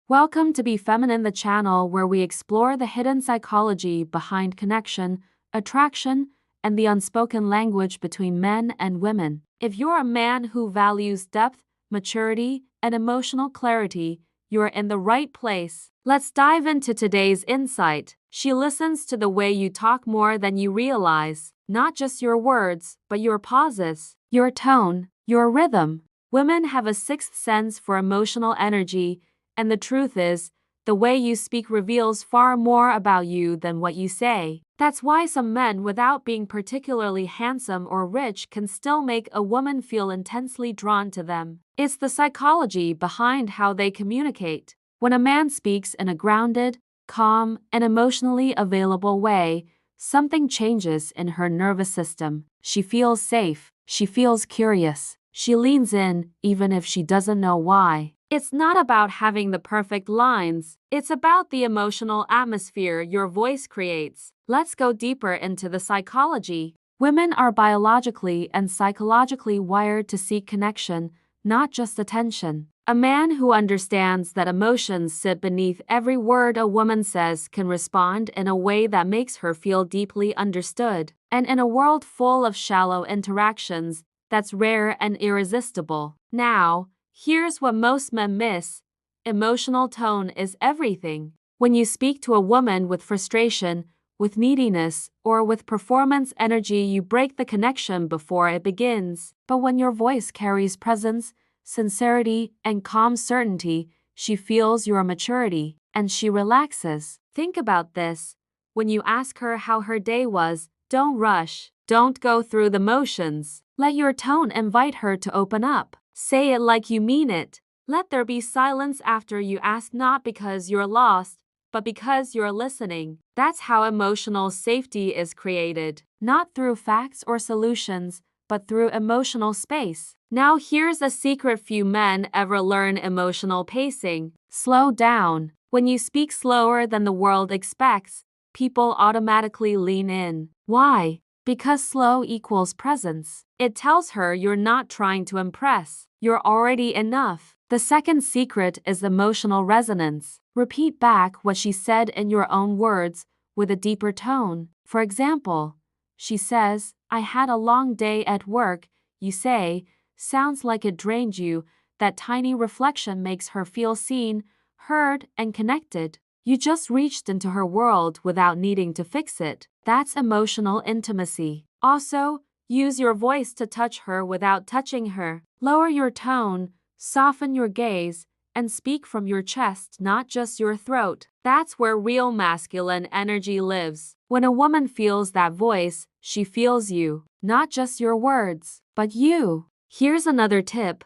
Welcome to Be Feminine, the channel where we explore the hidden psychology behind connection, attraction, and the unspoken language between men and women. If you're a man who values depth, maturity, and emotional clarity, you're in the right place. Let's dive into today's insight. She listens to the way you talk more than you realize, not just your words, but your pauses, your tone, your rhythm. Women have a sixth sense for emotional energy, and the truth is, the way you speak reveals far more about you than what you say. That's why some men, without being particularly handsome or rich, can still make a woman feel intensely drawn to them. It's the psychology behind how they communicate. When a man speaks in a grounded, calm, and emotionally available way, something changes in her nervous system. She feels safe. She feels curious. She leans in, even if she doesn't know why. It's not about having the perfect lines. It's about the emotional atmosphere your voice creates. Let's go deeper into the psychology. Women are biologically and psychologically wired to seek connection, not just attention. A man who understands that emotions sit beneath every word a woman says can respond in a way that makes her feel deeply understood. And in a world full of shallow interactions, that's rare and irresistible. Now, here's what most men miss. Emotional tone is everything. When you speak to a woman with frustration, with neediness, or with performance energy, you break the connection before it begins. But when your voice carries presence, sincerity, and calm certainty, she feels your maturity, and she relaxes. Think about this. When you ask her how her day was, don't rush. Don't go through the motions. Let your tone invite her to open up. Say it like you mean it. Let there be silence after you ask, not because you're lost, but because you're listening. That's how emotional safety is created. Not through facts or solutions, but through emotional space. Now here's a secret few men ever learn: emotional pacing. Slow down. When you speak slower than the world expects, people automatically lean in. Why? Because slow equals presence. It tells her you're not trying to impress. You're already enough. The second secret is emotional resonance. Repeat back what she said in your own words, with a deeper tone. For example, she says, "I had a long day at work." You say, "Sounds like it drained you." That tiny reflection makes her feel seen, heard, and connected. You just reached into her world without needing to fix it. That's emotional intimacy. Also, use your voice to touch her without touching her. Lower your tone, soften your gaze, and speak from your chest, not just your throat. That's where real masculine energy lives. When a woman feels that voice, she feels you. Not just your words, but you. Here's another tip.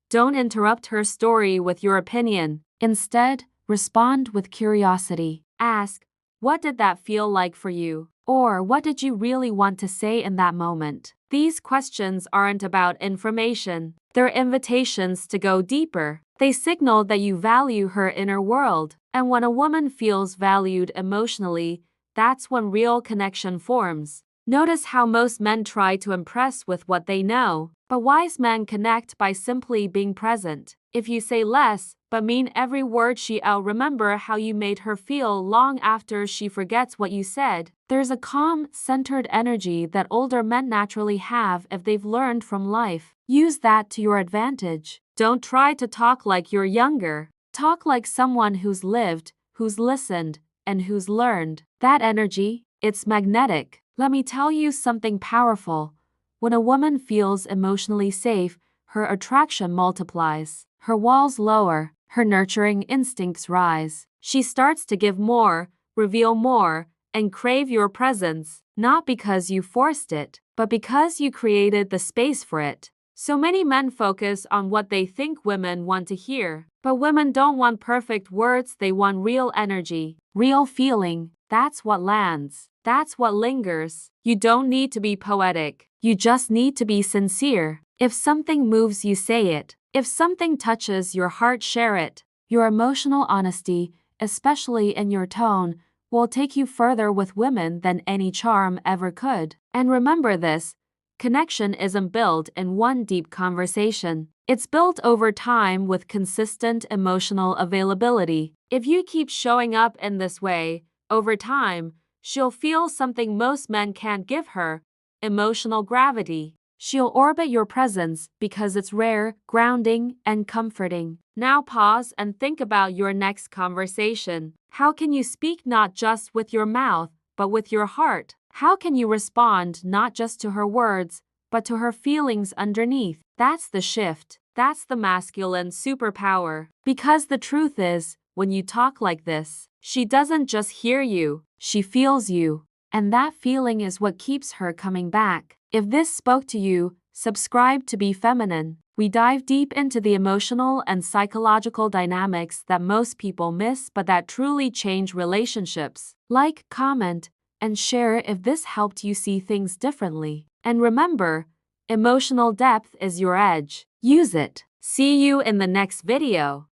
Don't interrupt her story with your opinion. Instead, respond with curiosity. Ask, "What did that feel like for you?" Or, "What did you really want to say in that moment?" These questions aren't about information. They're invitations to go deeper. They signal that you value her inner world. And when a woman feels valued emotionally, that's when real connection forms. Notice how most men try to impress with what they know, but wise men connect by simply being present. If you say less, but mean every word, she'll remember how you made her feel long after she forgets what you said. There's a calm, centered energy that older men naturally have if they've learned from life. Use that to your advantage. Don't try to talk like you're younger. Talk like someone who's lived, who's listened, and who's learned. That energy, it's magnetic. Let me tell you something powerful. When a woman feels emotionally safe, her attraction multiplies. Her walls lower, her nurturing instincts rise. She starts to give more, reveal more, and crave your presence, not because you forced it, but because you created the space for it. So many men focus on what they think women want to hear, but women don't want perfect words, they want real energy, real feeling. That's what lands. That's what lingers. You don't need to be poetic. You just need to be sincere. If something moves you, say it. If something touches your heart, share it. Your emotional honesty, especially in your tone, will take you further with women than any charm ever could. And remember this, Connection isn't built in one deep conversation. It's built over time with consistent emotional availability. If you keep showing up in this way, over time, she'll feel something most men can't give her: emotional gravity. She'll orbit your presence because it's rare, grounding, and comforting. Now pause and think about your next conversation. How can you speak not just with your mouth, but with your heart? How can you respond not just to her words, but to her feelings underneath? That's the shift. That's the masculine superpower. Because the truth is, when you talk like this, she doesn't just hear you, she feels you. And that feeling is what keeps her coming back. If this spoke to you, subscribe to Be Feminine. We dive deep into the emotional and psychological dynamics that most people miss but that truly change relationships. Like, comment, and share if this helped you see things differently. And remember, emotional depth is your edge. Use it. See you in the next video.